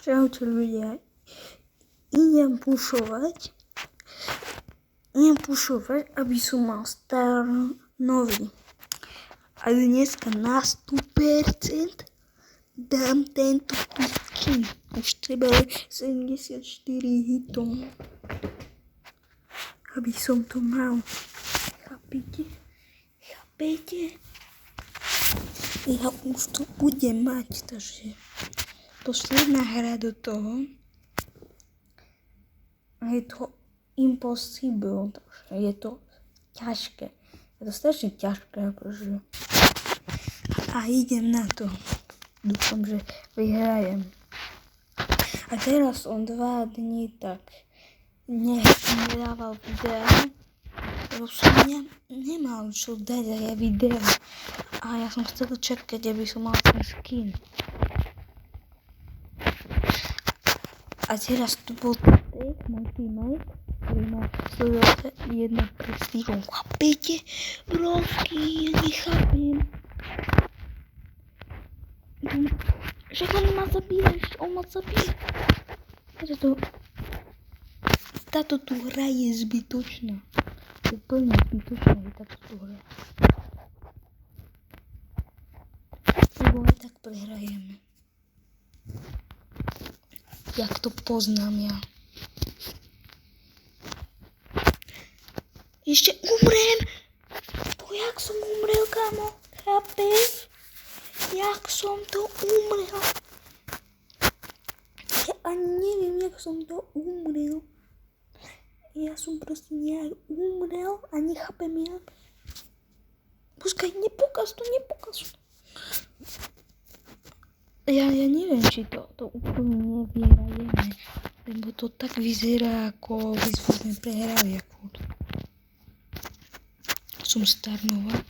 Čaute ľudia, idem pušovať, aby som mal star nový. A dneska na 100% dám tento skin. Už treba 74 hitov, aby som to mal. Chápete? Ja už to budem mať, takže posledná hra do toho. Je to impossible, takže je to ťažké. Je to strašne ťažké, akože. A idem na to. Dúfam, že vyhrajem. A teraz som 2 dní tak nedával videa, lebo som nemal čo dať aj videa. A ja som chcel čakať, aby som mal ten skin. A teraz tu bol môj teammate, ktorý má 121 prestížov. Chápete? Brovky, ja nechápem. Však on ma zabíja. Táto tu hra je zbytočná. Úplne zbytočná je táto tu hra. Lebo aj tak prehrajeme. Jak to poznám ja. Ešte umrem! Jak som umrel, kamo? Chápeš? Jak som to umrel? Ja ani neviem, jak som to umrel. Ja som proste nejak umrel a nechápem jak. Počkaj, nepokaz to. Ja neviem, či to úplne nevyhrajeme, lebo to tak vyzerá, ako by sme prehrali akúr. Som starnova.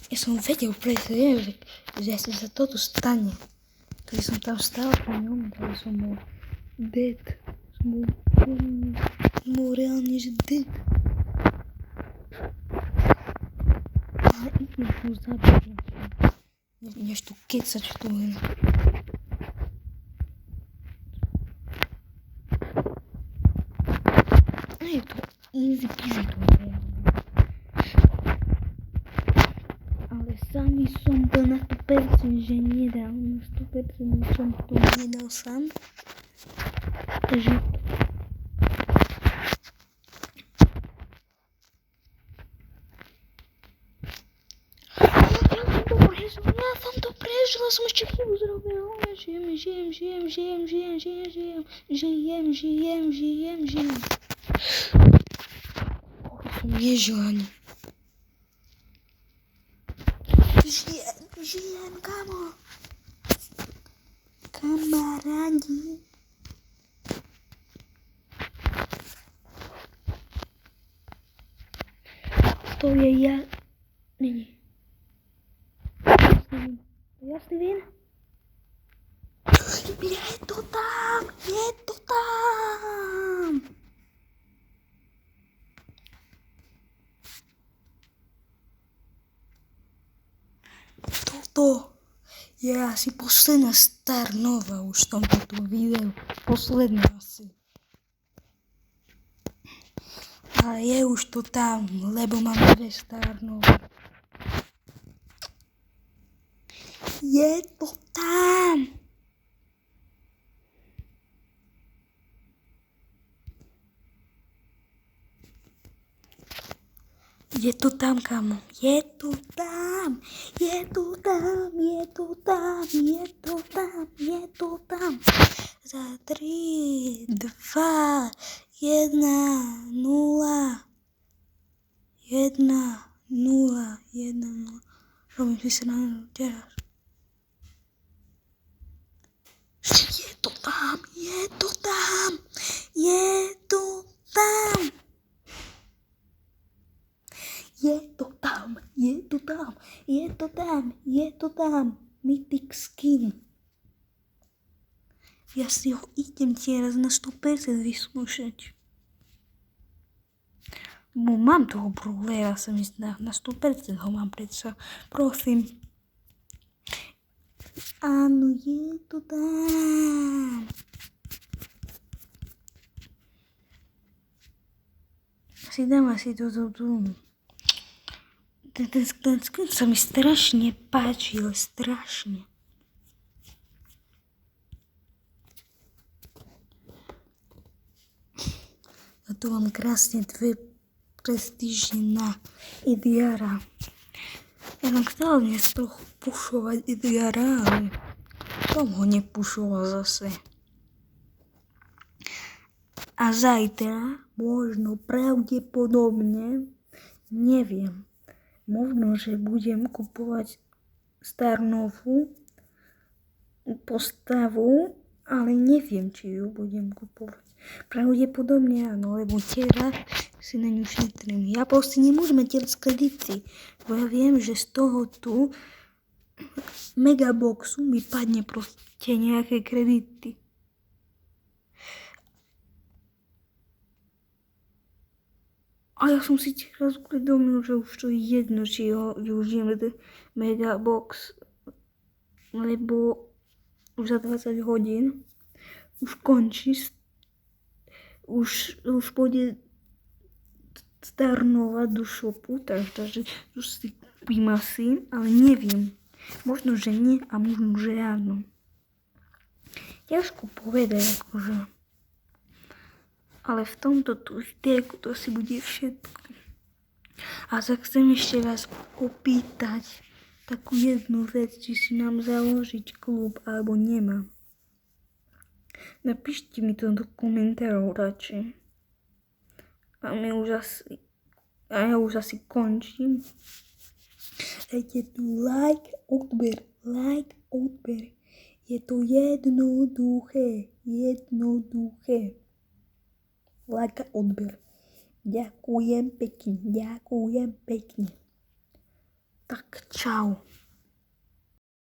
Ja som vedel presne, že sa toto stane. Keď som tam stál pri ňom, tak som bol dead. Som bol reálne, že dead. Ale idem tu zabiť. Než tu kecať v tú hru. A je to easy peasy tu hra. Ale sami som to na 100% že nedal. Na 100% som to nedal sám. Takže ja som to prežil, som ešte chybu zrobil. Žijem. Som nežil ani. Žijem, kamo. Kamarádi. To je ja. Není. Jasný vin? Je to tam! Toto je asi posledná star nova už v tomto videu. Posledná asi. Ale je už to tam, lebo mám 2 star nova. Je to tam! Je to tam, kamo. Je to tam! Za 3, 2, 1, 0. 1, 0. Robím si sa na teraz. Je to tam! Mythic skin. Ja si ho idem teraz na 100% vyskúšať. Mám toho brawlera, sa mi zdá, na 100% ho mám predsa. Prosím. Áno, je to tam. si dám asi túto tu. Ten skin sa mi strašne páčil, strašne. A tu mám krásne 2 prestíže na Idiara. Ja som chcel dnes trochu pušovať Idiara, ale som ho nepušoval zase. A zajtra, možno pravdepodobne, neviem, možno, že budem kupovať Starnovú postavu, ale neviem, či ju budem kupovať. Pravdepodobne áno, lebo teraz si na ňu šetrím. Ja proste nemôžem mať teraz kredity, bo ja viem, že z toho tu megaboxu mi padne proste nejaké kredity. A ja som si teraz uvedomil, že už to je jedno, či ho využijem megabox, lebo už za 20 hodín už končí, už pôjde Starnova do shopu, takže už si kúpim asi, ale neviem. Možno, že nie a možno, že áno. Ťažko povedať, akože. Ale v tomto tu videjku to si bude všetko. A sa chcem ešte vás opýtať takú jednu vec, či si mám založiť klub alebo nemám. Napíšte mi to do komentárov radšej. A ja už asi končím. Dajte tu like, odber. Je to jednoduché. Like a odber. Ďakujem pekne. Tak čau.